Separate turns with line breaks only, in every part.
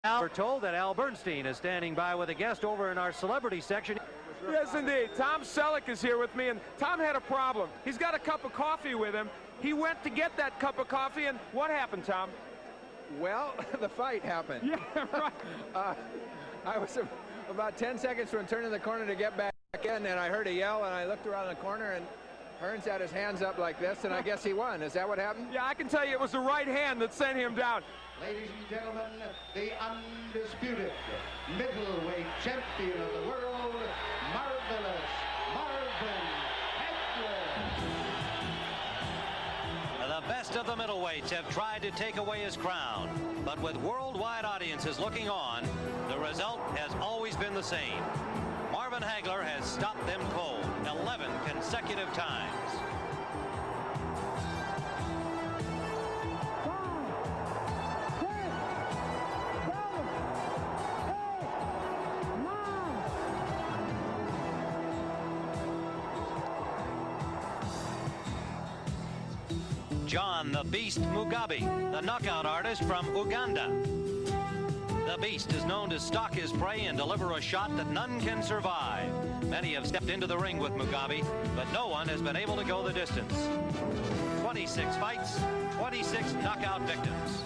We're told that Al Bernstein is standing by with a guest over in our celebrity section.
Yes, indeed. Tom Selleck is here with me, and Tom had a problem. He's got a cup of coffee with him. He went to get that cup of coffee, and what happened, Tom?
Well, the fight happened.
Yeah, right.
I was about 10 seconds from turning the corner to get back in, and I heard a yell, and I looked around the corner, and Hearns had his hands up like this, and I guess he won. Is that what happened?
Yeah, I can tell you it was the right hand that sent him down.
Ladies and gentlemen, the undisputed middleweight champion of the world, Marvelous Marvin Hagler.
The best of the middleweights have tried to take away his crown, but with worldwide audiences looking on, the result has always been the same. Marvin Hagler has stopped them cold 11 consecutive times. John the Beast Mugabi, the knockout artist from Uganda. The Beast is known to stalk his prey and deliver a shot that none can survive. Many have stepped into the ring with Mugabi, but no one has been able to go the distance. 26 fights, 26 knockout victims.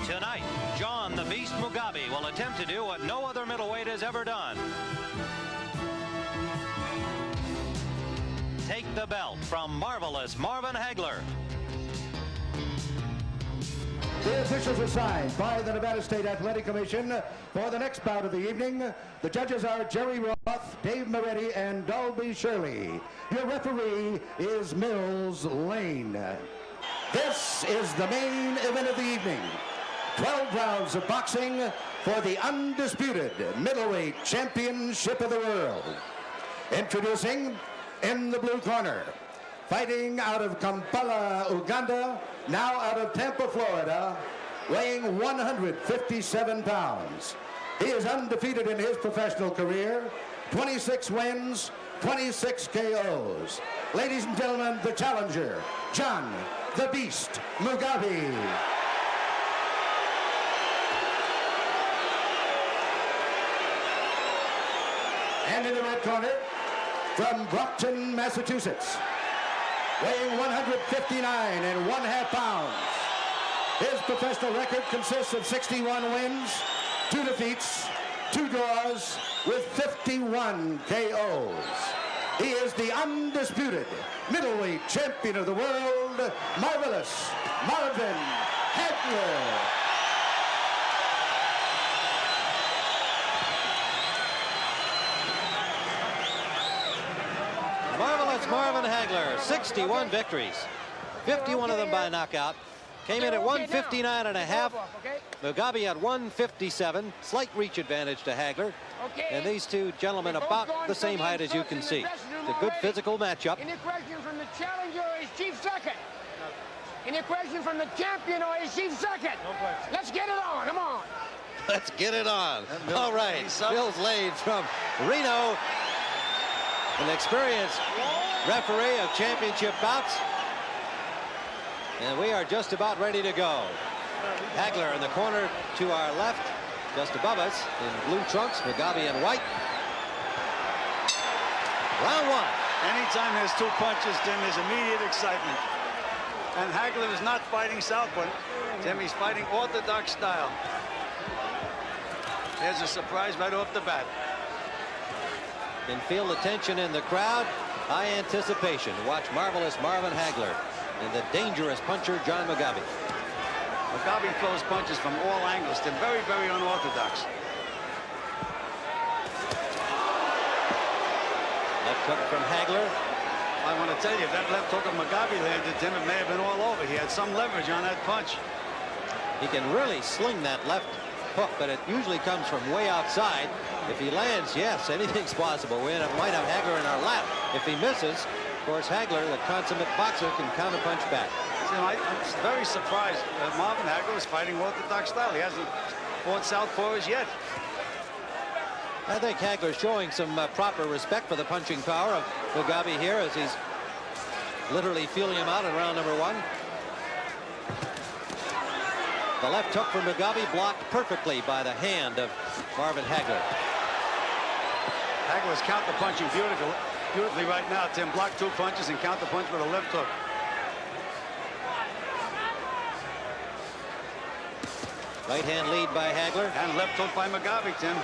Tonight, John the Beast Mugabi will attempt to do what no other middleweight has ever done. Take the belt from Marvelous Marvin Hagler.
The officials are signed by the Nevada State Athletic Commission for the next bout of the evening. The judges are Jerry Roth, Dave Moretti, and Dalby Shirley. Your referee is Mills Lane. This is the main event of the evening. 12 rounds of boxing for the undisputed middleweight championship of the world. Introducing in the blue corner, fighting out of Kampala, Uganda, now out of Tampa, Florida, weighing 157 pounds. He is undefeated in his professional career, 26 wins, 26 KOs. Ladies and gentlemen, the challenger, John the Beast Mugabi. And in the red corner, from Brockton, Massachusetts, weighing 159½ pounds. His professional record consists of 61 wins, 2 defeats, 2 draws, with 51 KOs. He is the undisputed middleweight champion of the world, Marvelous Marvin Hagler.
Marvelous Marvin Hagler, 61 victories, 51 of them by knockout. Came in at 159½. Mugabi at 157. Slight reach advantage to Hagler. And these two gentlemen about the same height as you can see. It's a good physical matchup.
Any question from the challenger or his chief second? Any question from the champion or his chief second? Let's get it on. Come on.
Let's get it on. All right. Mills Lane from Reno. An experienced referee of championship bouts. And we are just about ready to go. Hagler in the corner to our left, just above us in blue trunks, Mugabi in white. Round one.
Anytime there's 2 punches, Tim, there's immediate excitement. And Hagler is not fighting southpaw. Tim, he's fighting orthodox style. There's a surprise right off the bat.
Can feel the tension in the crowd. High anticipation. Watch Marvelous Marvin Hagler and the dangerous puncher John Mugabi.
Mugabi throws punches from all angles. They're very, very unorthodox.
Left hook from Hagler.
I want to tell you, if that left hook of Mugabi landed, Tim, it may have been all over. He had some leverage on that punch.
He can really sling that left hook, but it usually comes from way outside. If he lands, yes, anything's possible. We might have Hagler in our lap. If he misses, of course, Hagler, the consummate boxer, can counterpunch back.
I'm very surprised Marvin Hagler is fighting orthodox style. He hasn't fought southpaws yet.
I think Hagler's showing some proper respect for the punching power of Mugabi here as he's literally feeling him out in round number 1. The left hook from Mugabi blocked perfectly by the hand of Marvin Hagler.
Hagler's counter-punching beautifully right now. Tim blocked 2 punches and counter-punch with a left hook.
Right hand lead by Hagler.
And left hook by Mugabi, Tim.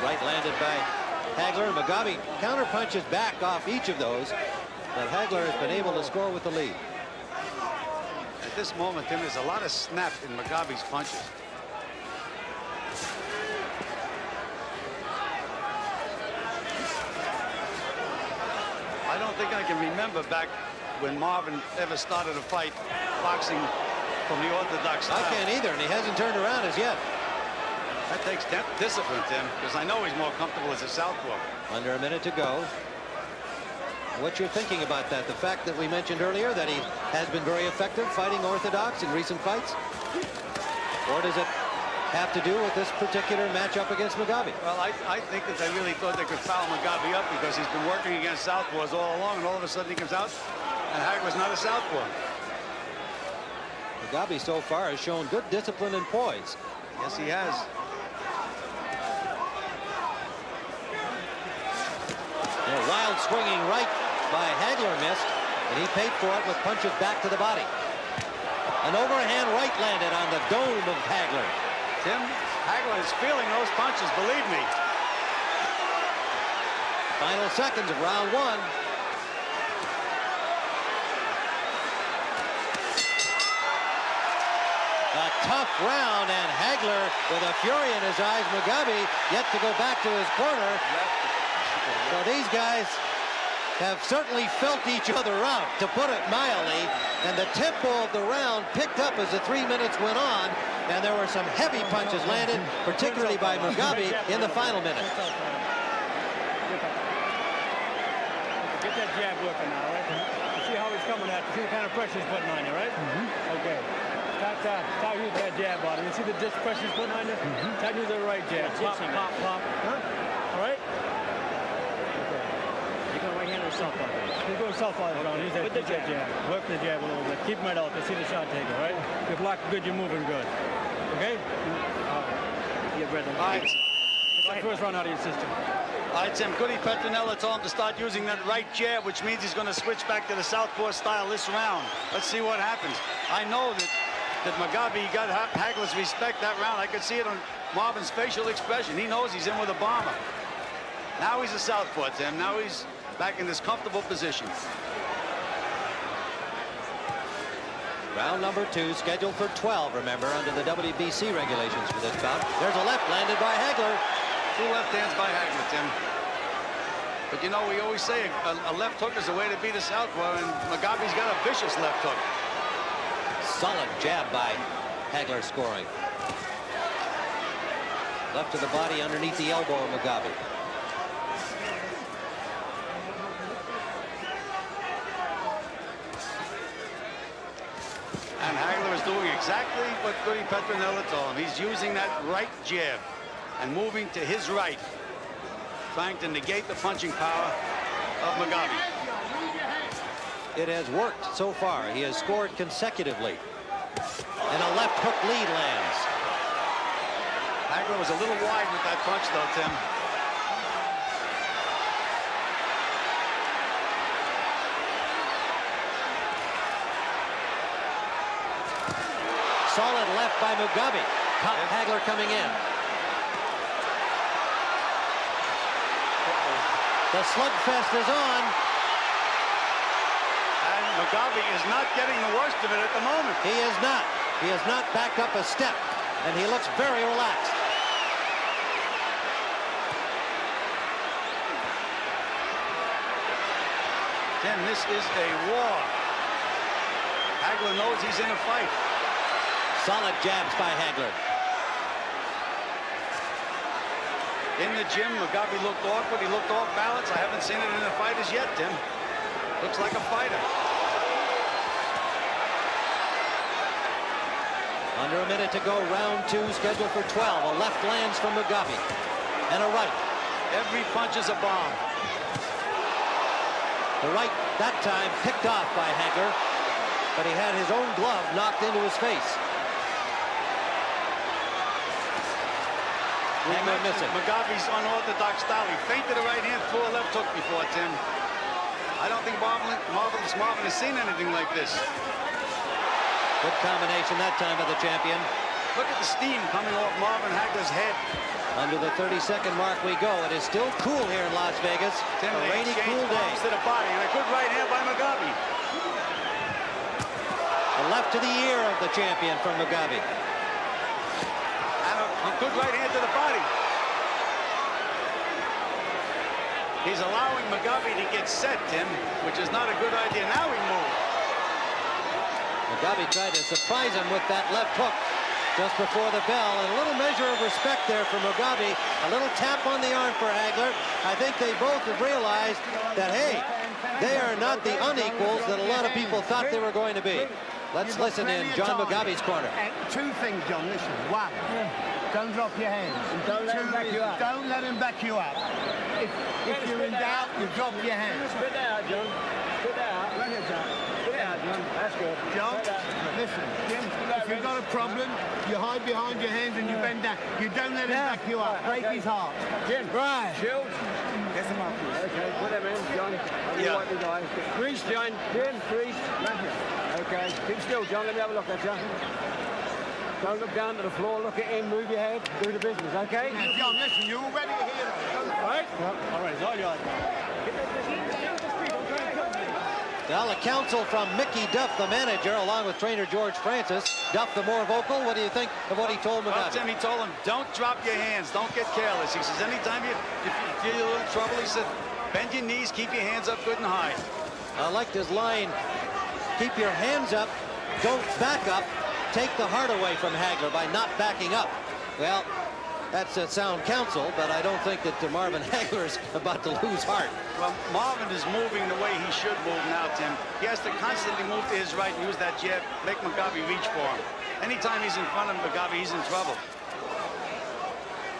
Right landed by Hagler. Mugabi counter punches back off each of those, but Hagler has been able to score with the lead.
At this moment, Tim, there's a lot of snap in Mugabi's punches. I don't think I can remember back when Marvin ever started a fight boxing from the orthodox style.
I can't either, and he hasn't turned around as yet.
That takes discipline, Tim, because I know he's more comfortable as a southpaw.
Under a minute to go. What you're thinking about that? The fact that we mentioned earlier that he has been very effective fighting orthodox in recent fights? Or does it have to do with this particular matchup against Mugabi?
Well, I think that they really thought they could foul Mugabi up because he's been working against southpaws all along, and all of a sudden he comes out, and Hagler's not a southpaw.
Mugabi so far has shown good discipline and poise.
Yes, he has.
A wild swinging right by Hagler missed, and he paid for it with punches back to the body. An overhand right landed on the dome of Hagler.
Tim, Hagler is feeling those punches, believe me.
Final seconds of round 1. A tough round, and Hagler with a fury in his eyes. Mugabi yet to go back to his corner. So these guys have certainly felt each other out, to put it mildly, and the tempo of the round picked up as the 3 minutes went on, and there were some heavy punches landed, particularly by Mugabi in the final minute.
Get that jab working now, right? You see how he's coming at you. See the kind of pressure he's putting on you, right? Okay. Start using that jab on him. You see the pressure he's putting on you? Start using the right jab. Pop, pop, pop. Huh? All right? Right-hand or southpaw? He's going southpaw around. Use that jab. Work the jab a little bit. Keep him right out to see the shot taker, right? You're blocking good, you're moving good. Okay? Get rid of him. All right. Get the first round out of your system.
All right, Tim. Goody Petronella told him to start using that right jab, which means he's going to switch back to the southpaw style this round. Let's see what happens. I know that Mugabi got Hagler's respect that round. I could see it on Marvin's facial expression. He knows he's in with a bomber. Now he's a southpaw, Tim. Now he's back in this comfortable position.
Round number 2, scheduled for 12, remember, under the WBC regulations for this bout. There's a left landed by Hagler.
2 left hands by Hagler, Tim. But you know, we always say a left hook is a way to beat a southpaw, and Mugabi's got a vicious left hook.
Solid jab by Hagler scoring. Left to the body underneath the elbow of Mugabi.
And Hagler is doing exactly what Goody Petronella told him. He's using that right jab and moving to his right, trying to negate the punching power of Mugabi.
It has worked so far. He has scored consecutively. And a left hook lead lands.
Hagler was a little wide with that punch, though, Tim.
Solid left by Mugabi. Hagler coming in. The slugfest is on.
And Mugabi is not getting the worst of it at the moment.
He is not. He has not backed up a step, and he looks very relaxed.
Tim, this is a war. Hagler knows he's in a fight.
Solid jabs by Hagler.
In the gym, Mugabi looked awkward. He looked off balance. I haven't seen it in the fighters yet, Tim. Looks like a fighter.
Under a minute to go, round 2, scheduled for 12. A left lands from Mugabi. And a right.
Every punch is a bomb.
The right, that time, picked off by Hagler. But he had his own glove knocked into his face. Hagler missing.
Mugabi's unorthodox style. He feinted a right hand, threw a left hook before, Tim. I don't think Marvin has seen anything like this.
Good combination that time by the champion.
Look at the steam coming off Marvin Hagler's head.
Under the 30-second mark we go. It is still cool here in Las Vegas.
Tim,
a rainy, cool day.
To the body and a good right hand by Mugabi.
A left to the ear of the champion from Mugabi.
And a good right hand to the body. He's allowing Mugabi to get set, Tim, which is not a good idea. Now he moves.
Mugabi tried to surprise him with that left hook just before the bell. And a little measure of respect there for Mugabi. A little tap on the arm for Hagler. I think they both have realized that, hey, they are not the unequals that a lot of people thought they were going to be. Let's listen in John Mugabi's corner.
Two things, John. Listen. One, don't drop your hands.
Don't let him back you up.
Don't let him back you up. If you're in doubt, you drop your hands.
Spit that out, John. Spit that out. Right here, John. Spit it out, John. That's good.
John, listen, Jim, if you've got a problem, you hide behind your hands and you bend down. You don't let him back you up. Break his heart.
Jim,
Right.
shield.
Get him up.
Okay, put them in, John.
Yeah.
Wipe his eyes. Grease, John. Jim, grease. Okay, keep still, John. Let me have a look at you. Don't look down to the floor. Look at him. Move your head. Do the business, okay?
Now, John, listen, you're already a hero.
Right?
All right, it's all yours.
Well, a counsel from Mickey Duff, the manager, along with trainer George Francis. Duff, the more vocal. What do you think of what he told
Well,
Mugabi?
Tim, he told him, don't drop your hands. Don't get careless. He says, anytime if you feel a little trouble, he said, bend your knees, keep your hands up good and high.
I liked his line, keep your hands up, don't back up, take the heart away from Hagler by not backing up. Well, that's a sound counsel, but I don't think that Marvin Hagler is about to lose heart.
Well, Marvin is moving the way he should move now, Tim. He has to constantly move to his right and use that jab, make Mugabi reach for him. Anytime he's in front of Mugabi, he's in trouble.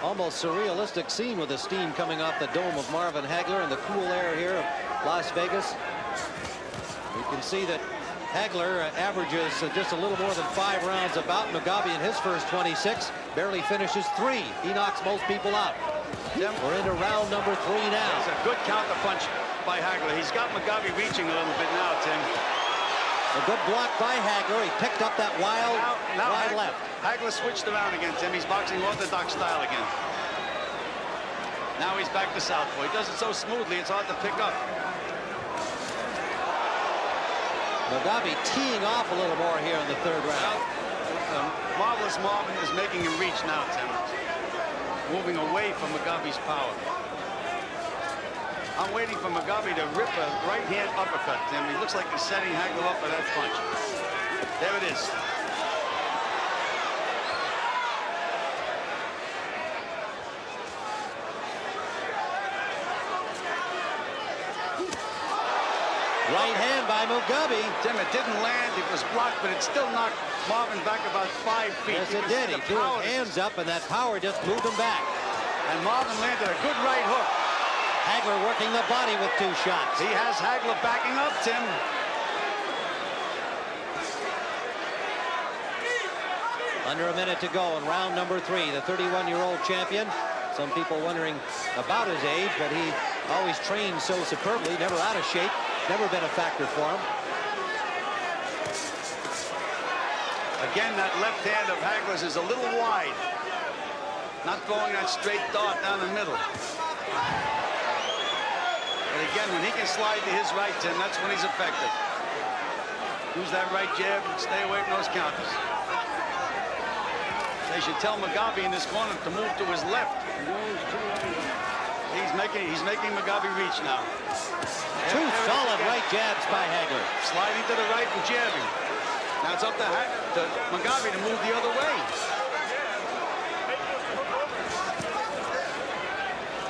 Almost surrealistic scene with the steam coming off the dome of Marvin Hagler and the cool air here of Las Vegas. You can see that Hagler averages just a little more than 5 rounds about. Mugabi in his first 26 barely finishes 3. He knocks most people out.
Tim,
we're into round number 3 now.
It's a good counter punch by Hagler. He's got Mugabi reaching a little bit now, Tim.
A good block by Hagler. He picked up that wide left.
Hagler switched around again, Tim. He's boxing orthodox style again. Now he's back to southpaw. He does it so smoothly, it's hard to pick up.
Mugabi teeing off a little more here in the 3rd round.
Marvelous Marvin is making him reach now, Tim. Moving away from Mugabi's power. I'm waiting for Mugabi to rip a right-hand uppercut, Tim. He looks like he's setting Hagler up for that punch. There it is.
Right hand by Mugabi.
Tim, it didn't land. It was blocked, but it still knocked Marvin back about 5 feet.
Yes, it did. He threw his hands up, and that power just moved him back.
And Marvin landed a good right hook.
Hagler working the body with 2 shots.
He has Hagler backing up, Tim.
Under a minute to go in round number 3. The 31-year-old champion. Some people wondering about his age, but he always trained so superbly, never out of shape, never been a factor for him.
Again, that left hand of Hagler's is a little wide. Not throwing that straight dart down the middle. But again, when he can slide to his right, Tim, that's when he's effective. Use that right jab and stay away from those counters. They should tell Mugabi in this corner to move to his left. He's making Mugabi reach now.
2 solid right Great jabs by Hagler.
Sliding to the right and jabbing. Now it's up to Mugabi to move the other way.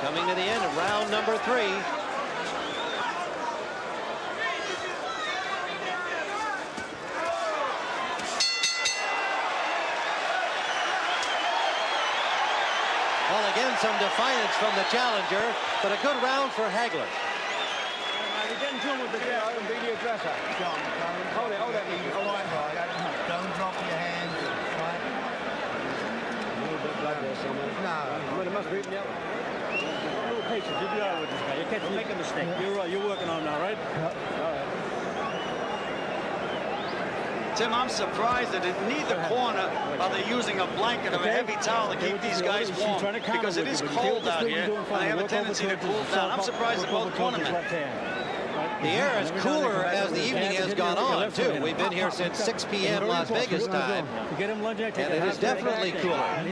Coming to the end of round number 3. Well, again, some defiance from the challenger, but a good round for Hagler.
You're getting to him with the jab. Hold it, hold it.
Don't drop your hands. Right?
A little bit blood there somewhere.
No.
Well, it must be, yeah. A little patience. You'll be all right with this guy. You can't make a mistake. You're right. You're working on now, right? All right.
Tim, I'm surprised that in neither corner are they using a blanket or a heavy towel to keep these guys warm, because it is cold out here, and they have a tendency to cool down. I'm surprised at both tournaments.
The air is cooler as the evening has gone on, too. We've been here since 6 p.m. Las Vegas time, and it is definitely cooler.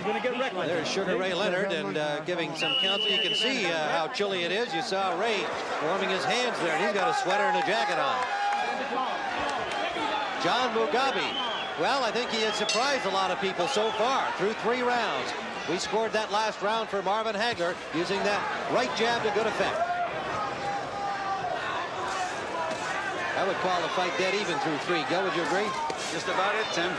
There's Sugar Ray Leonard and giving some counsel. You can see how chilly it is. You saw Ray warming his hands there, and he's got a sweater and a jacket on. John Mugabi, well, I think he has surprised a lot of people so far through 3 rounds. We scored that last round for Marvin Hagler using that right jab to good effect. I would call the fight dead even through 3. Gil, would you agree?
Just about it, Tim.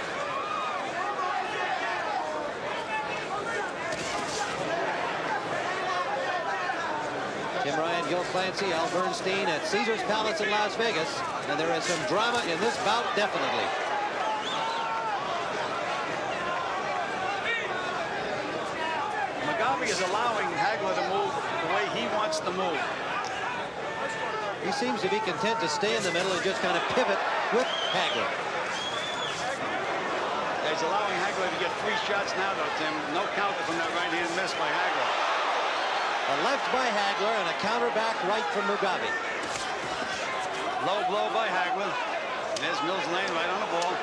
Tim Ryan, Gil Clancy, Al Bernstein at Caesars Palace in Las Vegas. And there is some drama in this bout, definitely.
Mugabi is allowing Hagler to move the way he wants to move.
He seems to be content to stay in the middle and just kind of pivot with Hagler.
He's allowing Hagler to get 3 shots now, though, Tim. No counter from that right-hand miss by Hagler.
A left by Hagler and a counter back right from Mugabi.
Low blow by Hagler. There's Mills Lane right on the ball.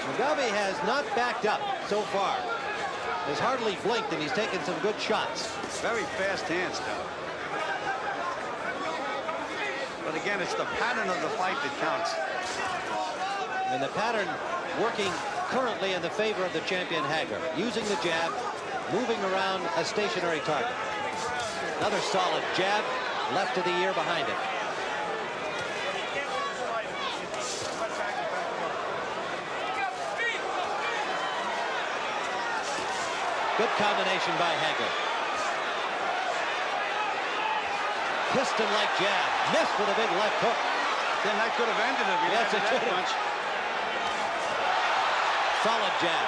Mugabi has not backed up so far. Has hardly blinked, and he's taken some good shots.
Very fast hands, though. But again, it's the pattern of the fight that counts.
And the pattern working currently in the favor of the champion Hagler. Using the jab, moving around a stationary target. Another solid jab, left to the ear behind it. Good combination by Hagler. Piston-like jab. Missed with a big left hook.
Then that could have ended it.
Yes, it could have. Solid jab.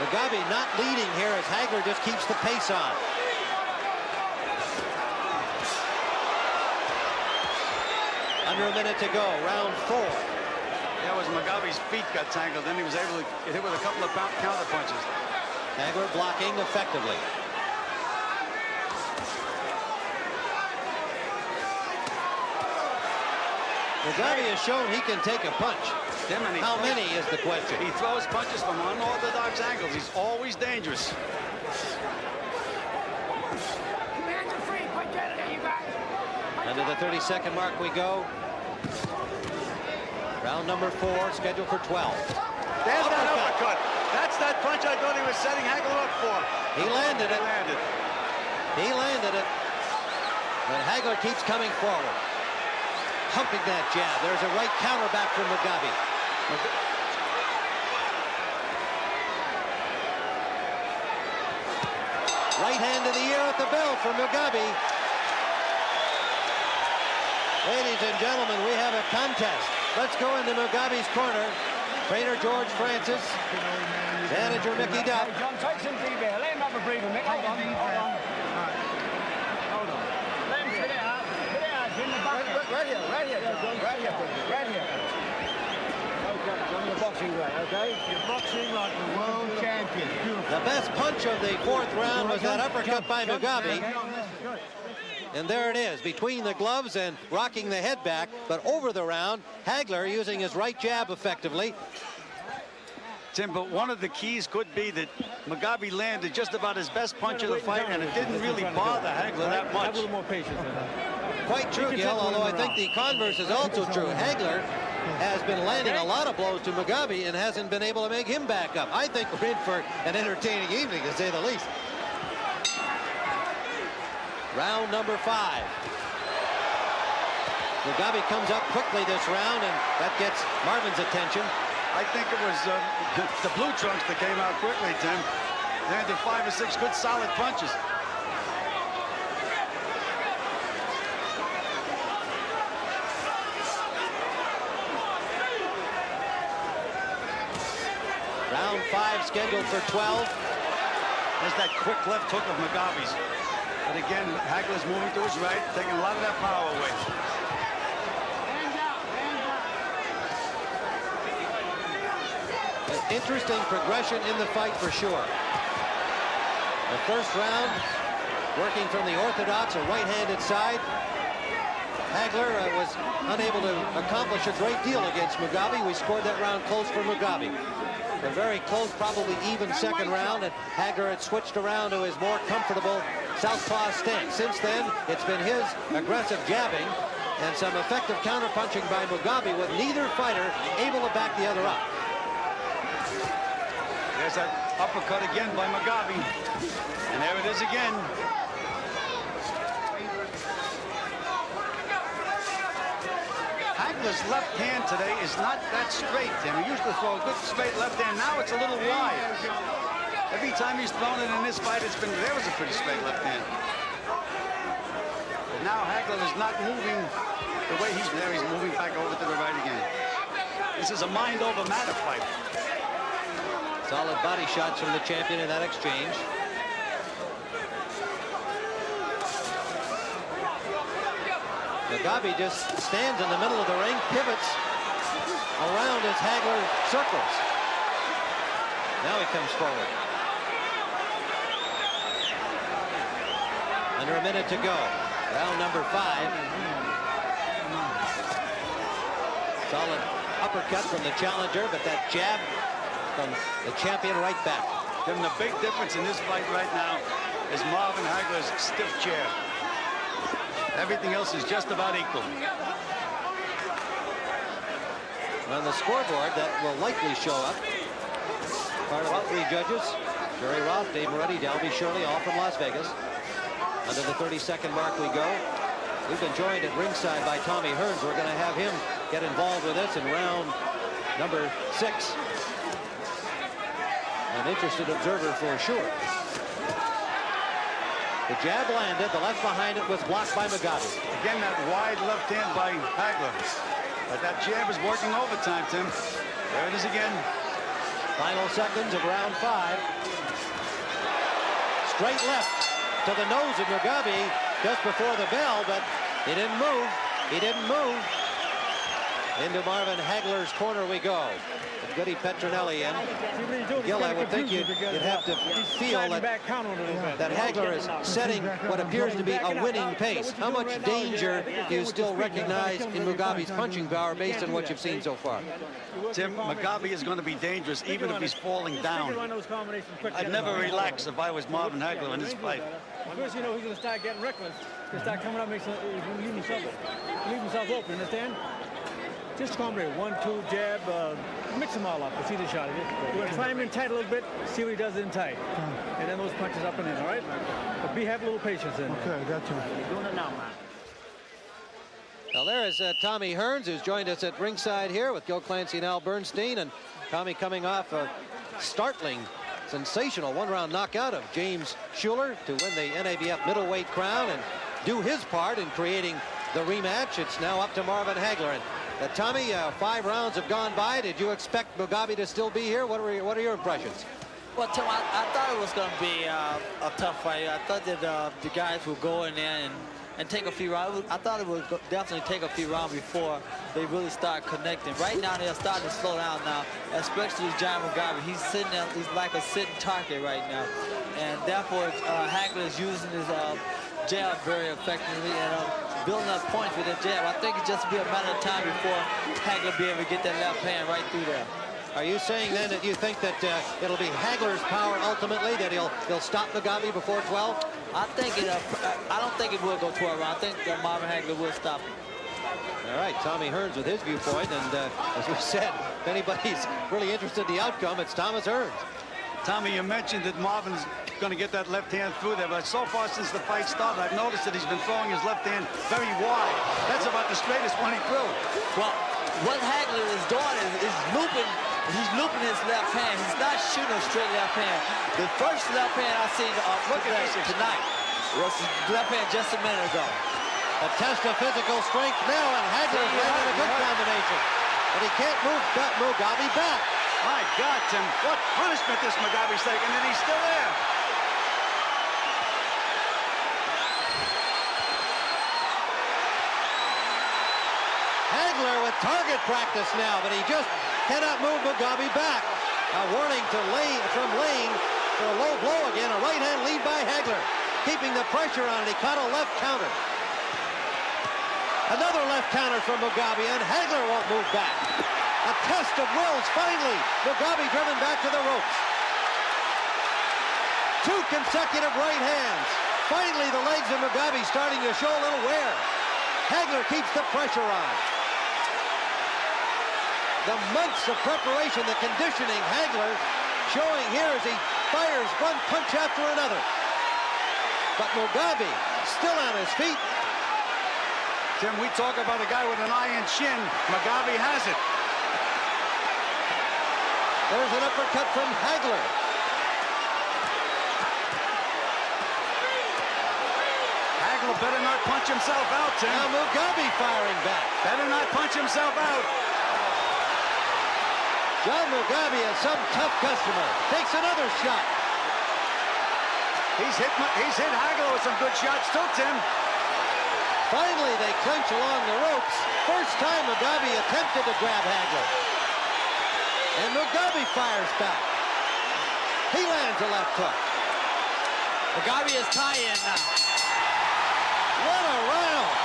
Mugabi not leading here as Hagler just keeps the pace on. Under a minute to go, round 4.
That was Mugabi's feet got tangled. Then he was able to get hit with a couple of counter punches.
Hagler blocking effectively. Mugabi has shown he can take a punch. How many is the question?
He throws punches from unorthodox angles. He's always dangerous.
Under the 30-second mark we go. Round number 4, scheduled for 12.
There's that uppercut. That's that punch I thought he was setting Hagler up for.
He landed it. He landed it. And Hagler keeps coming forward. Humping that jab. There's a right counter back from Mugabi. Right hand to the ear at the bell for Mugabi. Ladies and gentlemen, we have a contest. Let's go into Mugabi's corner. Trainer George Francis. Manager Mickey Duff.
Hey, John, take some deep air. Let him have a breather, Mick. Hold on. Hold on. Let him sit it out. Sit it out. In the back. Right here, John. Right here. Okay, John, you're boxing right, okay? You're boxing like the world champion.
The best punch of the 4th round was that uppercut by Mugabi. And there it is, between the gloves and rocking the head back. But over the round, Hagler using his right jab effectively.
Tim, but one of the keys could be that Mugabi landed just about his best punch of the fight, and it didn't really bother Hagler that much.
Have a little more patience in that.
Quite true, Gil, although I think the converse is also true. Hagler has been landing a lot of blows to Mugabi and hasn't been able to make him back up. I think we're in for an entertaining evening, to say the least. Round number 5. Mugabi comes up quickly this round, and that gets Marvin's attention.
I think it was the blue trunks that came out quickly, Tim. Landed 5 or 6 good solid punches.
Round 5 scheduled for 12.
There's that quick left hook of Mugabi's. But again, Hagler's moving to his right, taking a lot of that power away.
An interesting progression in the fight for sure. The first round, working from the orthodox or right-handed side. Hagler was unable to accomplish a great deal against Mugabi. We scored that round close for Mugabi. A very close, probably even second round, and Hagler had switched around to his more comfortable southpaw stance. Since then, it's been his aggressive jabbing and some effective counterpunching by Mugabi, with neither fighter able to back the other up.
There's that uppercut again by Mugabi. And there it is again. Hagler's left hand today is not that straight, Tim. He used to throw a good straight left hand. Now it's a little wide. Every time he's thrown it in this fight, it's been, there was a pretty straight left hand. But now Hagler is not moving the way he's there. He's moving back over to the right again. This is a mind over matter fight.
Solid body shots from the champion in that exchange. Mugabi just stands in the middle of the ring, pivots around as Hagler circles. Now he comes forward. Under a minute to go. Round number 5. Solid uppercut from the challenger, but that jab from the champion right back.
Then the big difference in this fight right now is Marvin Hagler's stiff chair. Everything else is just about equal.
On the scoreboard, that will likely show up. Part of the 3 judges, Shirley, Roth, Dave Moretti, Dalby, Shirley, all from Las Vegas. Under the 30-second mark we go. We've been joined at ringside by Tommy Hearns. We're going to have him get involved with us in round number 6. An interested observer for sure. The jab landed. The left behind it was blocked by Mugabi.
Again, that wide left hand by Hagler. But that jab is working overtime, Tim. There it is again.
Final seconds of round 5. Straight left to the nose of Mugabi just before the bell, but he didn't move. He didn't move. Into Marvin Hagler's corner we go. With Goody Petronelli in. Gil, I would think you'd have to feel that Hagler is setting what appears to be a winning pace. How much danger do you still recognize in Mugabi's punching power based on what you've seen so far?
Tim, Mugabi is going to be dangerous even if he's falling down. I'd never relax if I was Marvin Hagler in this fight.
First, you know, he's going to start getting reckless. He's going to start coming up, leave himself open, understand? Just combinate 1-2 jab, mix them all up. We'll see the shot. You're going to try him in tight a little bit, see what he does in tight. And then those punches up and in, all right? But have a little patience in.
Okay, gotcha.
You're doing it now, man.
Well, there is Tommy Hearns, who's joined us at ringside here with Gil Clancy and Al Bernstein. And Tommy coming off a startling, sensational one-round knockout of James Schuler to win the NABF middleweight crown and do his part in creating the rematch. It's now up to Marvin Hagler. And Tommy, 5 rounds have gone by. Did you expect Mugabi to still be here? What are your impressions?
Well, Tim, I thought it was going to be a tough fight. I thought that the guys would go in there and take a few rounds. I thought it would definitely take a few rounds before they really start connecting. Right now, they're starting to slow down now, especially John Mugabi. He's sitting there, he's like a sitting target right now. And therefore, Hagler is using his jab very effectively and building up points with that jab. I think it just be a matter of time before Hagler be able to get that left hand right through there.
Are you saying then that you think that it'll be Hagler's power ultimately, that he'll stop Mugabi before 12?
I don't think it will go 12 rounds. I think that Marvin Hagler will stop him.
All right, Tommy Hearns with his viewpoint, and as we said, if anybody's really interested in the outcome, it's Thomas Hearns.
Tommy, you mentioned that Marvin's going to get that left hand through there, but so far since the fight started, I've noticed that he's been throwing his left hand very wide. That's about the straightest one he threw.
Well, what Hagler is doing is looping. He's looping his left hand. He's not shooting a straight left hand. The first left hand I seen tonight was left hand just a minute ago.
A test of physical strength now, and Hagler's landed a good combination. But he can't move Mugabi back.
My God, Tim, what punishment this Mugabi's taking, and he's still there.
Hagler with target practice now, but he just cannot move Mugabi back. A warning to from Lane for a low blow again. A right hand lead by Hagler, keeping the pressure on it. He caught a left counter. Another left counter from Mugabi, and Hagler won't move back. A test of wills, finally. Mugabi driven back to the ropes. 2 consecutive right hands. Finally, the legs of Mugabi starting to show a little wear. Hagler keeps the pressure on. The months of preparation, the conditioning, Hagler showing here as he fires one punch after another. But Mugabi still on his feet.
Tim, we talk about a guy with an iron chin. Mugabi has it.
There's an uppercut from Hagler.
Hagler better not punch himself out, Tim.
Now Mugabi firing back.
Better not punch himself out.
John Mugabi is some tough customer. Takes another shot.
He's hit Hagler with some good shots too, Tim.
Finally, they clinch along the ropes. First time Mugabi attempted to grab Hagler. And Mugabi fires back. He lands a left hook.
Mugabi is tie-in now.
What a round.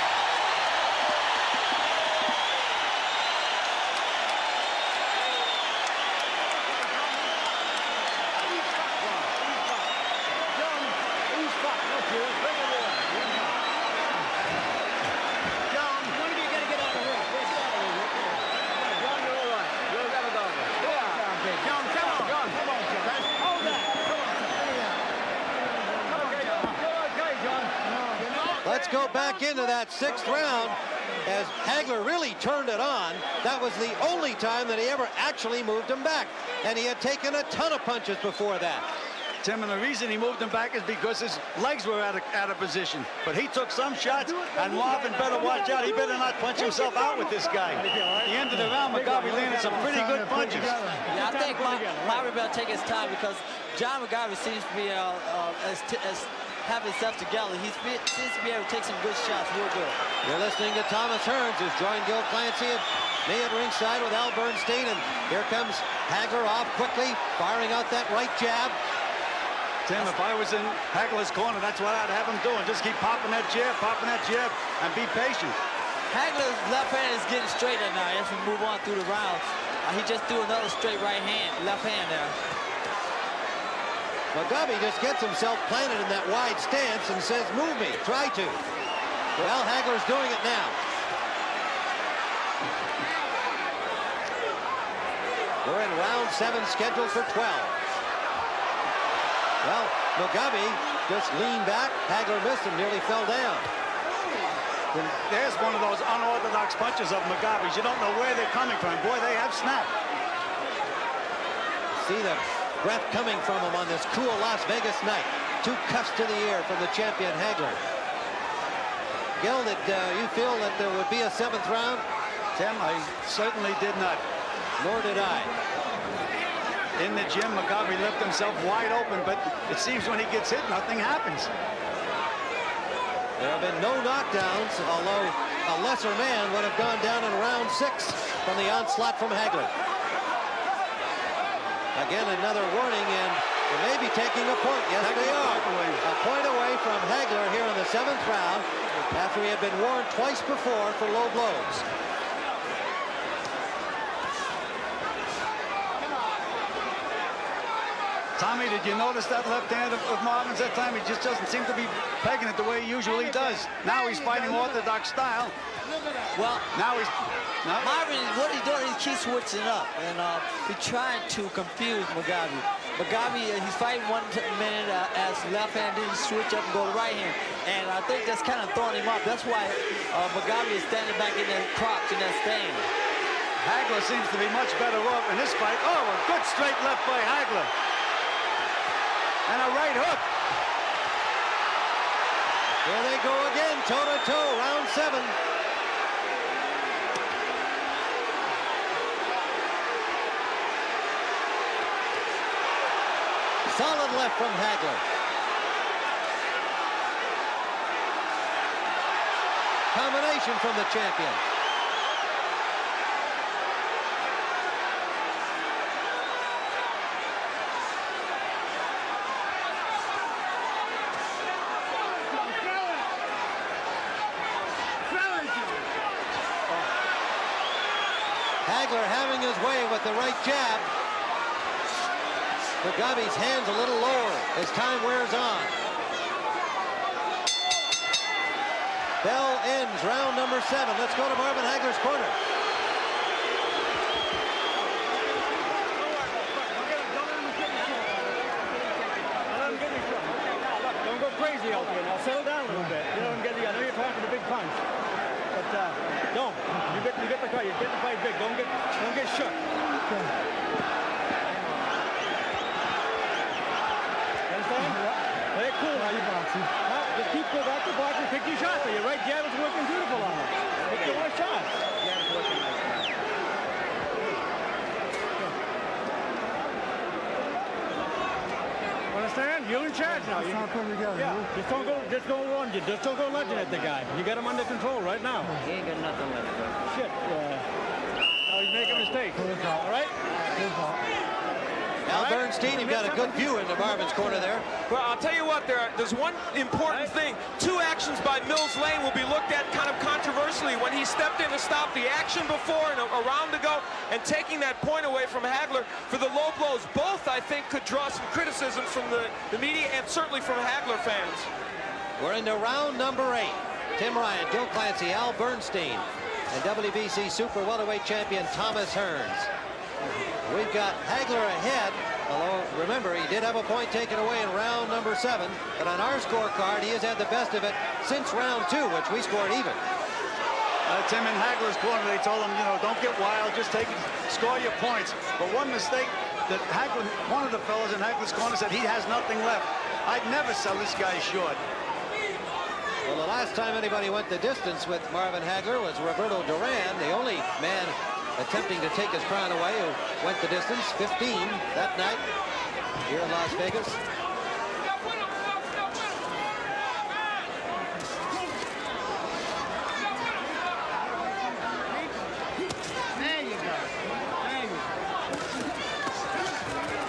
Let's go back into that 6th round as Hagler really turned it on. That was the only time that he ever actually moved him back. And he had taken a ton of punches before that.
Tim, and the reason he moved him back is because his legs were out of position. But he took some shots, and Marvin better watch out. He better not punch himself out with this guy. At the end of the round, Mugabi landed some pretty good punches.
Yeah, I think Marvin better take his time because John Mugabi seems to be have himself together. He seems to be able to take some good shots real good.
You're listening to Thomas Hearns, who's joined Gil Clancy and me at ringside with Al Bernstein. And here comes Hagler off quickly, firing out that right jab.
Tim, if I was in Hagler's corner, that's what I'd have him doing. Just keep popping that jab, and be patient.
Hagler's left hand is getting straighter now as we move on through the rounds. He just threw another straight left hand there.
Mugabi just gets himself planted in that wide stance and says, move me, try to. Well, Hagler's doing it now. We're in round 7, scheduled for 12. Well, Mugabi just leaned back. Hagler missed him, nearly fell down.
And there's one of those unorthodox punches of Mugabi's. You don't know where they're coming from. Boy, they have snap.
See the breath coming from him on this cool Las Vegas night. 2 cuffs to the ear from the champion Hagler. Gil, did you feel that there would be a 7th round?
Tim, I certainly did not.
Nor did I.
In the gym, Mugabi left himself wide open, but it seems when he gets hit, nothing happens.
There have been no knockdowns, although a lesser man would have gone down in round 6 from the onslaught from Hagler. Again, another warning, and they may be taking a point. Yes, they are. A point away from Hagler here in the 7th round after he had been warned twice before for low blows.
Tommy, did you notice that left hand of Marvin's that time? He just doesn't seem to be pegging it the way he usually does. Now he's fighting orthodox style.
Well,
now he's...
Marvin, what he's doing, he keeps switching up. And he's trying to confuse Mugabi. Mugabi, he's fighting 1 minute as left hand, then he switch up and go to right hand. And I think that's kind of throwing him off. That's why Mugabi is standing back in that crouch in that stand.
Hagler seems to be much better off in this fight. Oh, a good straight left by Hagler. And a right hook.
Here they go again, toe-to-toe, round 7. Solid left from Hagler. Combination from the champion. Hagler having his way with the right jab. Mugabi's hands a little lower as time wears on. Bell ends round number 7. Let's go to Marvin Hagler's corner.
Don't go crazy out there now. Settle down a little bit. You know, I know you're talking a big punch, but don't. You get the fight. You get the fight big. Don't get shook. Play it cool now, you boxing. Just keep going back to boxing. Pick your shots. Your right jab is working beautiful on it. Pick your one shot. Understand? You're in charge now. Yeah. Just don't run. Just don't go lunging at the guy. You got him under control right now.
He ain't got nothing left.
Shit. Now he's making a mistake. All right?
Al Bernstein, you've got a good view into Marvin's corner there.
Well, I'll tell you what, there's one important thing. 2 actions by Mills Lane will be looked at kind of controversially when he stepped in to stop the action before and a round to go and taking that point away from Hagler for the low blows. Both, I think, could draw some criticism from the media and certainly from Hagler fans.
We're into round number 8. Tim Ryan, Gil Clancy, Al Bernstein, and WBC Super Welterweight Champion Thomas Hearns. We've got Hagler ahead, although remember he did have a point taken away in round number 7, but on our scorecard he has had the best of it since round 2, which we scored even.
Tim in Hagler's corner, they told him, you know, don't get wild, just score your points. But one mistake that Hagler, one of the fellas in Hagler's corner said he has nothing left. I'd never sell this guy short.
Well, the last time anybody went the distance with Marvin Hagler was Roberto Duran, the only man attempting to take his crown away who went the distance, 15 that night here in Las Vegas.
There you go.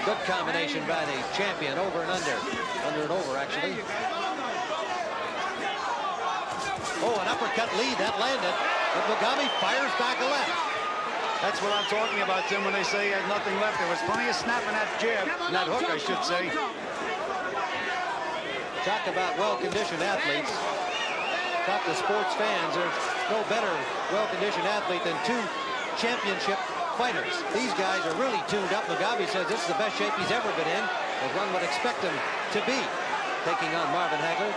Good combination by the champion, over and under and over actually. Oh, an uppercut lead, that landed, but Mugabi fires back a left.
That's what I'm talking about, Tim, when they say he had nothing left. There was plenty of snap in that jab, that hook, I should say.
Talk about well-conditioned athletes. Talk to sports fans. There's no better well-conditioned athlete than 2 championship fighters. These guys are really tuned up. Mugabi says this is the best shape he's ever been in, as one would expect him to be, taking on Marvin Hagler.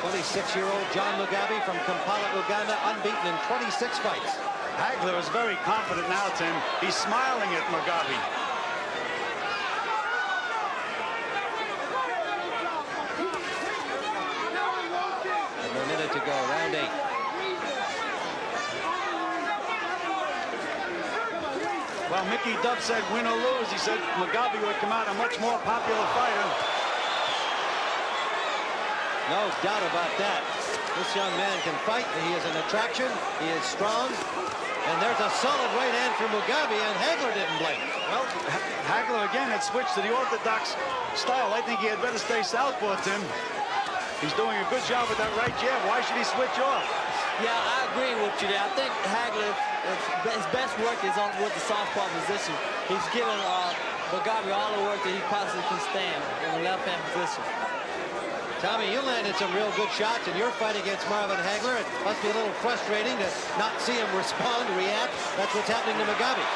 26-year-old John Mugabi from Kampala, Uganda, unbeaten in 26 fights.
Hagler is very confident now, Tim. He's smiling at Mugabi.
And a minute to go, round 8.
Well, Mickey Dubb said win or lose. He said Mugabi would come out a much more popular fighter.
No doubt about that. This young man can fight. He is an attraction. He is strong. And there's a solid right hand from Mugabi, and Hagler didn't blink.
Well, Hagler again had switched to the orthodox style. I think he had better stay southpaw, Tim. He's doing a good job with that right jab. Why should he switch off?
Yeah, I agree with you there. I think Hagler his best work is on with the southpaw position. He's given Mugabi all the work that he possibly can stand in the left-hand position.
Tommy, you landed some real good shots in your fight against Marvin Hagler. It must be a little frustrating to not see him respond, react. That's what's happening to Mugabi.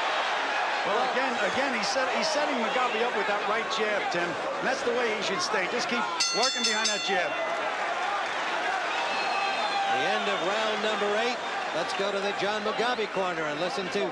Well, again, he's setting Mugabi up with that right jab, Tim. And that's the way he should stay. Just keep working behind that jab.
The end of round number 8. Let's go to the John Mugabi corner and listen to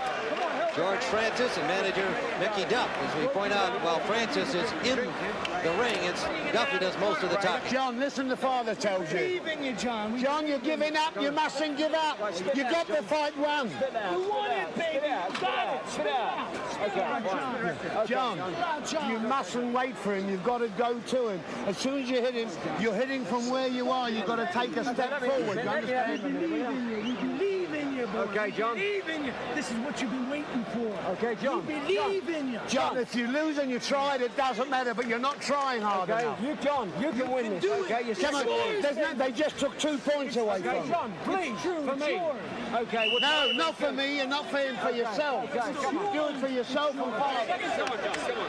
George Francis and manager Mickey Duff. As we point out, while Francis is in the ring, it's Duff who does most of the talking.
John, listen to father tells you.
Leaving you, John.
John, you're giving up. You mustn't give up. You got the fight won.
You won it, baby. You got it. Sit down.
John, you mustn't wait for him. You've got to go to him. As soon as you hit him, you're hitting from where you are. You've got to take a step forward. You understand?
You believe in you, boy.
Okay, John.
You believe in you. This is what you've been waiting for.
Okay, John.
You believe in you.
John, if you lose and you tried, it doesn't matter, but you're not trying hard enough.
John, you can win this. Okay, you
come on. They just took 2 points away from you.
John, please, for me. Okay. Well,
no, not for me, and not for him, for yourself. Okay, come on. Do it for yourself and father.
Come on, John, come on.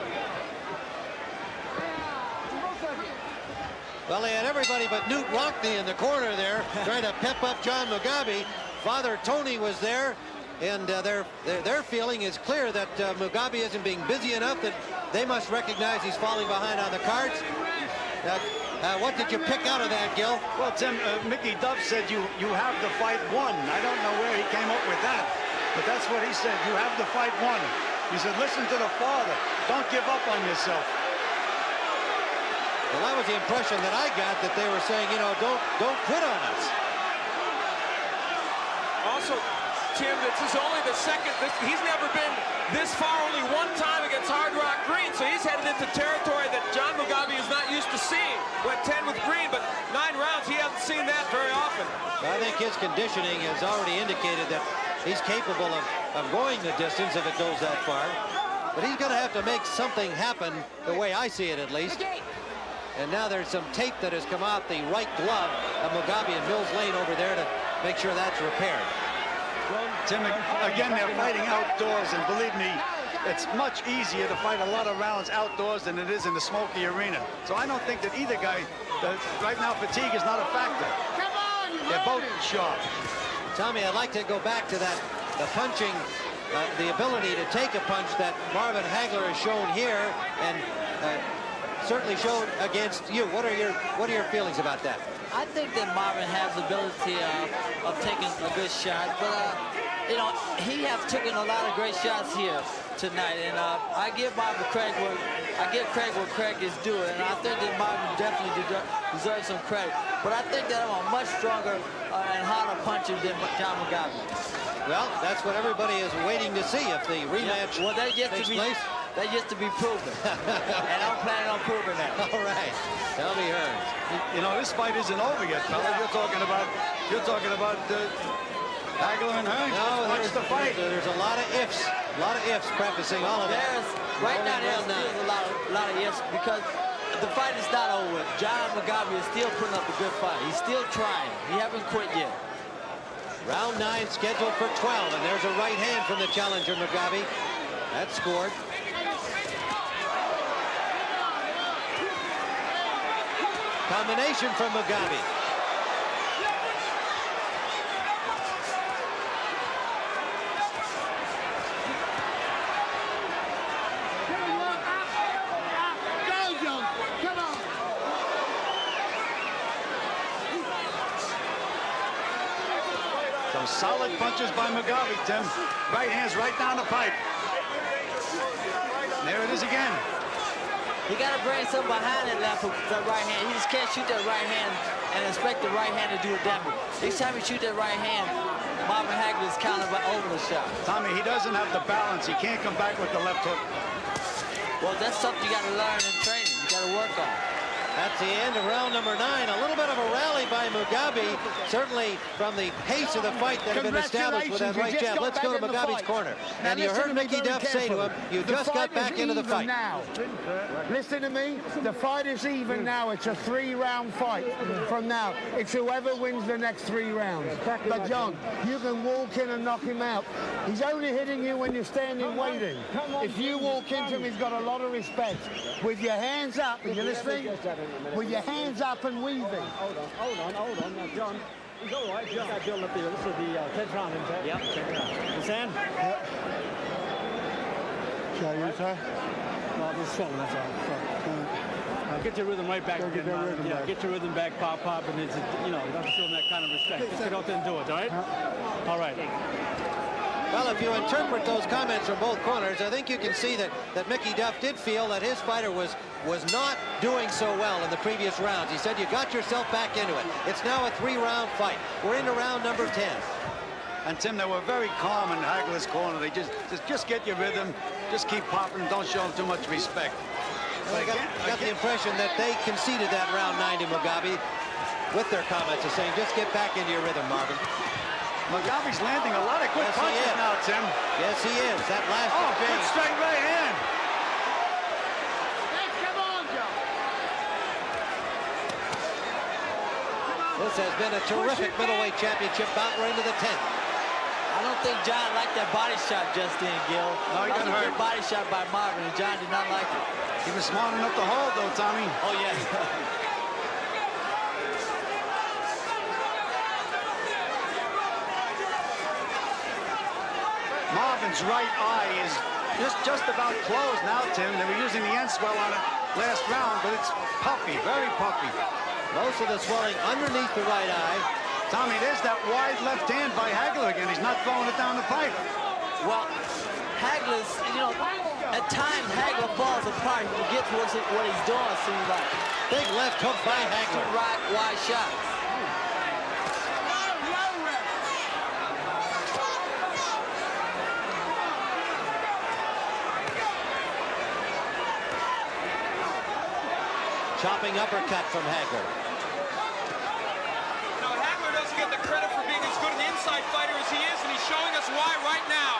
Well, they had everybody but Newt Rockney in the corner there, trying to pep up John Mugabi. Father Tony was there, and their feeling is clear that Mugabi isn't being busy enough, that they must recognize he's falling behind on the cards. What did you pick out of that, Gil?
Well, Tim, Mickey Duff said you have the fight won. I don't know where he came up with that, but that's what he said. You have the fight won. He said, listen to the father. Don't give up on yourself.
Well, that was the impression that I got, that they were saying, you know, don't quit on us.
Also, Tim, this is only the second. He's never been this far only one time against Hard Rock Green, so he's headed into territory that John Mugabi is not used to seeing. Went 10 with Green, but 9 rounds, he hasn't seen that very often.
I think his conditioning has already indicated that he's capable of going the distance if it goes that far. But he's going to have to make something happen, the way I see it at least. And now there's some tape that has come out the right glove of Mugabi and Mills Lane over there to make sure that's repaired.
Tim, again, they're fighting outdoors, and believe me, it's much easier to fight a lot of rounds outdoors than it is in the smoky arena. So I don't think that either guy, right now fatigue is not a factor.
Come on,
they're both sharp.
Tommy, I'd like to go back to that, the punching, the ability to take a punch that Marvin Hagler has shown here, and certainly showed against you. What are your feelings about that?
I think that Marvin has the ability of taking a good shot, but you know, he has taken a lot of great shots here tonight, and I give Craig what Craig is doing, and I think that Marvin definitely deserves some credit. But I think that I'm a much stronger and harder puncher than John Mugabi.
Well, that's what everybody is waiting to see if the rematch takes place.
That yet to be proven. And I'm planning on proving that.
All right. Dalby Hearns.
You know, this fight isn't over yet, fella. You're talking about Hagler and Hearns.
No,
watch the fight.
There's a lot of ifs. A lot of ifs prefacing all of that.
Right now, there's a lot of ifs because the fight is not over. John Mugabi is still putting up a good fight. He's still trying. He hasn't quit yet.
Round 9 scheduled for 12, and there's a right hand from the challenger, Mugabi. That's scored. Combination from Mugabi.
Go, John. Come on.
Some solid punches by Mugabi, Tim. Right hands right down the pipe. There it is again.
He got to bring something behind that left, that right hand. He just can't shoot that right hand and expect the right hand to do damage. Each time he shoot that right hand, Marvin Hagler is countered by over the shot.
Tommy, he doesn't have the balance. He can't come back with the left hook.
Well, that's something you got to learn in training. You got to work on.
That's the end of round number 9. A little bit of a rally by Mugabi, certainly from the pace of the fight that had been established with that right jab. Let's go to Mugabi's corner. And you heard Mickey Duff say to him, you just got back into the fight.
Now. Listen to me. The fight is even now. It's a 3-round fight from now. It's whoever wins the next 3 rounds. But, John, you can walk in and knock him out. He's only hitting you when you're standing waiting. If you walk into him, he's got a lot of respect. With your hands up, are you listening? With your hands up and weaving.
Hold on. Now, John, he's all right. John, got build up there. This is the 10th round, isn't it? Yep. 10th round. Understand? Yep.
Shall you, sir?
No, this is something, that's all. Get your rhythm right back again, man. Yeah, get your rhythm back, pop, and it's, you know, you don't show that kind of respect. Just get out there and do it, all right? All right.
Well, if you interpret those comments from both corners, I think you can see that Mickey Duff did feel that his fighter was not doing so well in the previous rounds. He said, you got yourself back into it. It's now a 3-round fight. We're into round number 10.
And Tim, they were very calm in Hagler's corner. They just get your rhythm, just keep popping, and don't show them too much respect.
Well, I got the impression that they conceded that round 9 to Mugabi with their comments of saying, just get back into your rhythm, Marvin.
Mugabi's landing a lot of quick punches now, Tim.
Yes, he is. That last
good straight right hand.
Come on, John.
This has been a terrific middleweight championship bout. We're into the 10th.
I don't think John liked that body shot just then, Gil.
No, he got hurt.
A body shot by Marvin, and John did not like it.
He was smart enough to hold, though, Tommy.
Oh, yes.
Marvin's right eye is just about closed now, Tim. They were using the end swell on it last round, but it's puffy, very puffy.
Most of the swelling underneath the right eye.
Tommy, there's that wide left hand by Hagler again. He's not throwing it down the pipe.
Well, Hagler's, you know, at times Hagler falls apart. He forgets what he's doing, it seems like.
Big left hook by Hagler.
Right, wide shots.
Chopping uppercut from Hagler.
Now, Hagler doesn't get the credit for being as good an inside fighter as he is, and he's showing us why right now.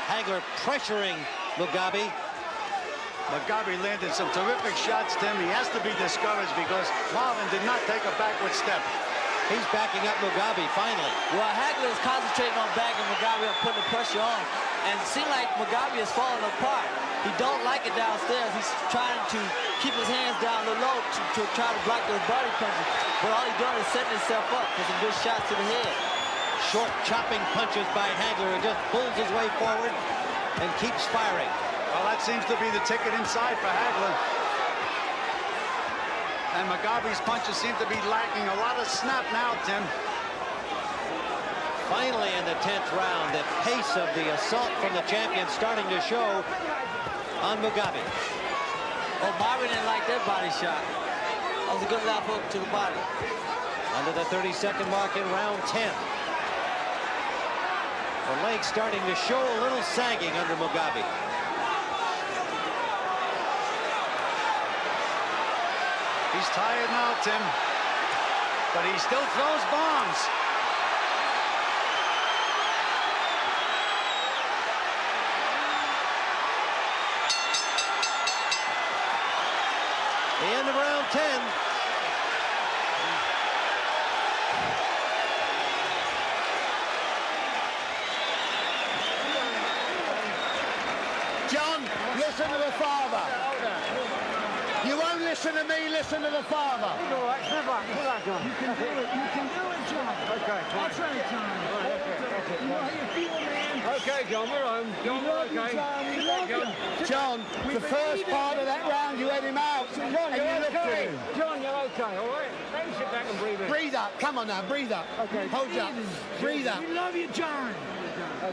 Hagler pressuring Mugabi.
Mugabi landed some terrific shots, Tim. He has to be discouraged because Marvin did not take a backward step.
He's backing up Mugabi, finally.
Well, Hagler is concentrating on backing Mugabi and putting the pressure on. And it seems like Mugabi is falling apart. He don't like it downstairs. He's trying to keep his hands down low to try to block those body punches. But all he's doing is setting himself up for some good shots to the head.
Short chopping punches by Hagler, who just pulls his way forward and keeps firing.
Well, that seems to be the ticket inside for Hagler. And Mugabi's punches seem to be lacking a lot of snap now, Tim.
Finally, in the 10th round, the pace of the assault from the champion starting to show on Mugabi.
Oh, Marvin didn't like that body shot. That was a good left hook to the body.
Under the 30-second mark in round 10. The legs starting to show a little sagging under Mugabi.
He's tired now, Tim. But he still throws bombs.
The end of round 10.
John, listen to the father. You won't listen to me, listen to the father.
All right, snap back. Pull that, John.
You can do it. You can do it, John.
Okay.
That's right, John. You know how you feel, man.
Okay, John, we're home. John, we're okay.
We love you.
John, the first part of that round, you had him out.
John,
and you
you're
looked at
okay.
him.
John, you're okay, all right? Maybe sit back and breathe in.
Breathe up. Come on now, breathe up.
Okay.
Hold up. Breathe up.
We love you, John.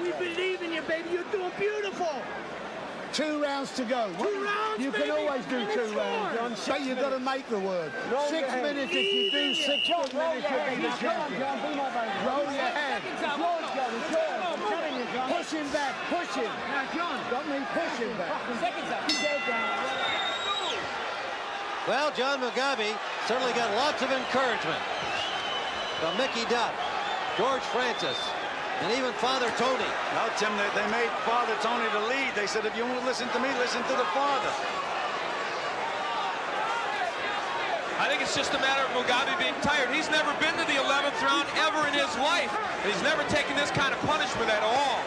We believe in you, baby. You're doing beautiful.
2 rounds to go.
2 rounds,
You
baby,
can always do
and
2
it's
rounds, John. But you've got to make the word.
Roll
6
your head.
minutes. If you do 6 minutes, you'll be the champion.
John, be my baby.
Roll your head.
It's yours, John. It's yours. I'm telling you, John.
Push him back. Push him.
Now, John.
Got me. Push him back.
Seconds up. Keep that down.
Well, John Mugabi certainly got lots of encouragement from Mickey Duff, George Francis, and even Father Tony.
Well, Tim, they made Father Tony the lead. They said, if you won't listen to me, listen to the father.
I think it's just a matter of Mugabi being tired. He's never been to the 11th round ever in his life. He's never taken this kind of punishment at all.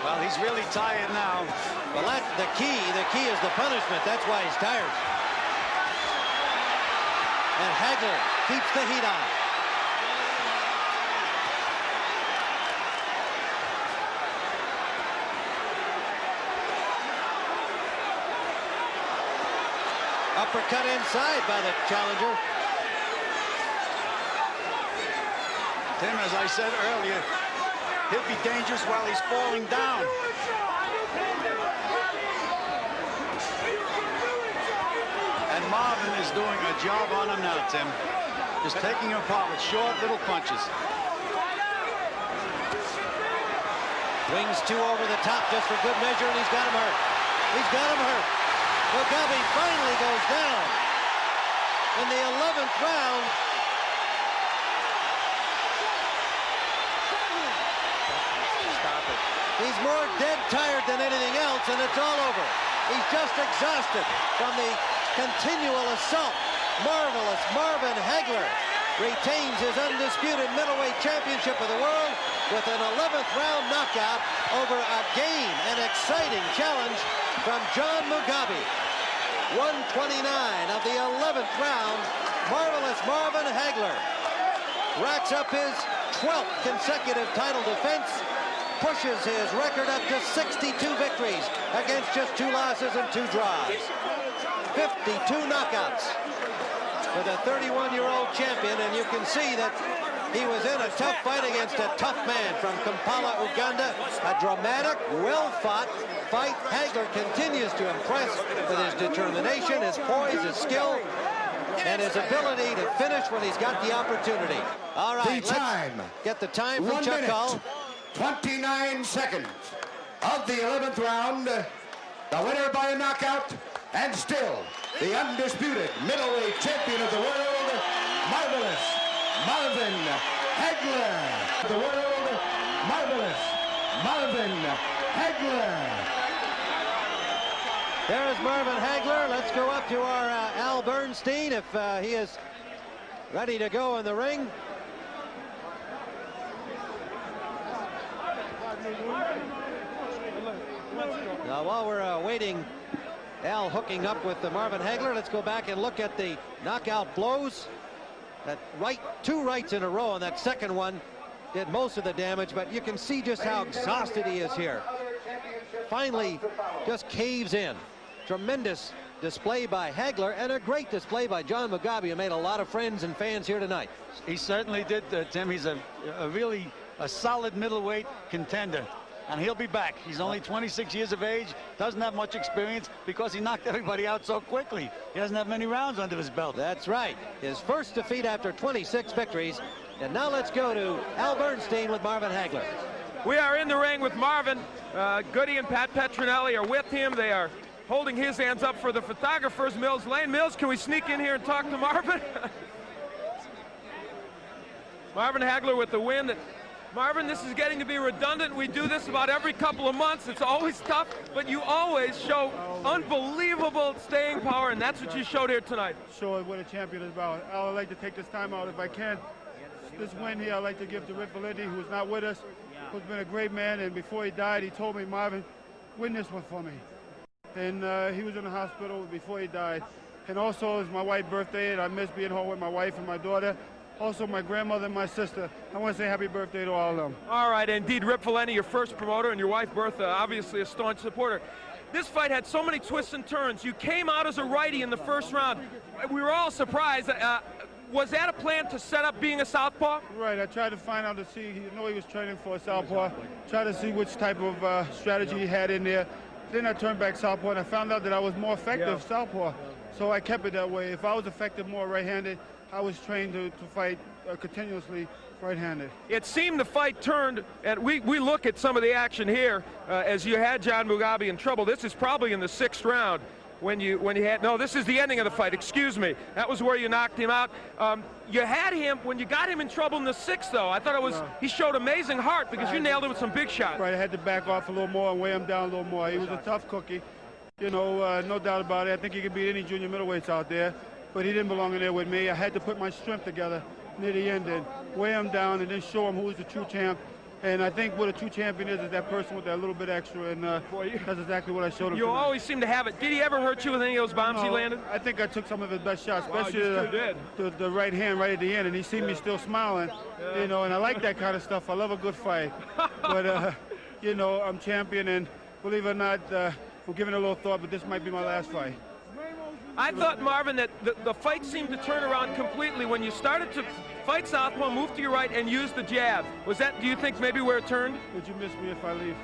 Well, he's really tired now.
Well, that's the key. The key is the punishment. That's why he's tired. And Hagler keeps the heat on. Uppercut inside by the challenger.
Tim, as I said earlier, he'll be dangerous while he's falling down. And Marvin is doing a job on him now, Tim. Just taking him apart with short little punches.
Wings two over the top just for good measure, and he's got him hurt. He's got him hurt. Mugabi finally goes down in the 11th round.
Stop it.
He's more dead tired than anything else, and it's all over. He's just exhausted from the continual assault. Marvelous Marvin Hagler retains his undisputed middleweight championship of the world with an 11th round knockout over a game and exciting challenge from John Mugabi. 129 of the 11th round. Marvelous Marvin Hagler racks up his 12th consecutive title defense, pushes his record up to 62 victories against just 2 losses and 2 draws. 52 knockouts for the 31-year-old champion, and you can see that he was in a tough fight against a tough man from Kampala, Uganda. A dramatic, well-fought fight. Hagler continues to impress with his determination, his poise, his skill, and his ability to finish when he's got the opportunity. All right,
the time.
Let's get the time from
1
Chuck
minute,
Hull.
29 seconds of the 11th round. The winner by a knockout, and still the undisputed middleweight champion of the world, Marvelous Marvin Hagler. The world, Marvelous Marvin Hagler.
There's Marvin Hagler. Let's go up to our Al Bernstein if he is ready to go in the ring. Now, while we're waiting, Al hooking up with Marvin Hagler, let's go back and look at the knockout blows. That right, 2 rights in a row, and that second one did most of the damage, but you can see just how exhausted he is here. Finally, just caves in. Tremendous display by Hagler, and a great display by John Mugabi, who made a lot of friends and fans here tonight.
He certainly did, Tim. He's a really solid middleweight contender, and he'll be back. He's only 26 years of age, doesn't have much experience because he knocked everybody out so quickly. He doesn't have many rounds under his belt.
That's right. His first defeat after 26 victories. And now let's go to Al Bernstein with Marvin Hagler.
We are in the ring with Marvin. Goody and Pat Petronelli are with him. They are holding his hands up for the photographers. Mills Lane. Mills, can we sneak in here and talk to Marvin? Marvin Hagler with the win. Marvin, this is getting to be redundant. We do this about every couple of months. It's always tough, but you always show unbelievable staying power, and that's what you showed here tonight.
Show what a champion is about. I'd like to take this time out if I can. This win here, I'd like to give to Rick Valenti, who's not with us, who's been a great man, and before he died, he told me, Marvin, win this one for me. And he was in the hospital before he died. And also, it's my wife's birthday, and I miss being home with my wife and my daughter. Also, my grandmother and my sister. I want to say happy birthday to all of them.
All right, indeed, Rip Valenti, your first promoter, and your wife, Bertha, obviously a staunch supporter. This fight had so many twists and turns. You came out as a righty in the first round. We were all surprised. Was that a plan to set up being a southpaw?
Right, I tried to find out to see, you know, he was training for a southpaw. Try to see which type of strategy he had in there. Then I turned back southpaw, and I found out that I was more effective southpaw. So I kept it that way. If I was effective more right-handed, I was trained to fight continuously right-handed.
It seemed the fight turned, and we look at some of the action here as you had John Mugabi in trouble. This is probably in the 6th round. when you had, no, this is the ending of the fight, excuse me. That was where you knocked him out. You had him, when you got him in trouble in the 6th, though, I thought it was, he showed amazing heart because you nailed him with some big shots.
Right, I had to back off a little more and weigh him down a little more. He was a tough cookie, you know, no doubt about it. I think he could beat any junior middleweights out there, but he didn't belong in there with me. I had to put my strength together near the end and weigh him down and then show him who's the true champ. And I think what a true champion is that person with that little bit extra, and that's exactly what I showed him.
You always seem to have it. Did he ever hurt you with any of those bombs he landed?
I think I took some of his best shots, especially
wow,
the right hand right at the end, and he seen me still smiling, you know, and I like that kind of stuff. I love a good fight. But, you know, I'm champion, and believe it or not, we're giving it a little thought, but this might be my last fight.
I thought, Marvin, that the fight seemed to turn around completely when you started to fight southpaw, move to your right, and use the jab. Was that, do you think, maybe where it turned?
Would you miss me if I leave?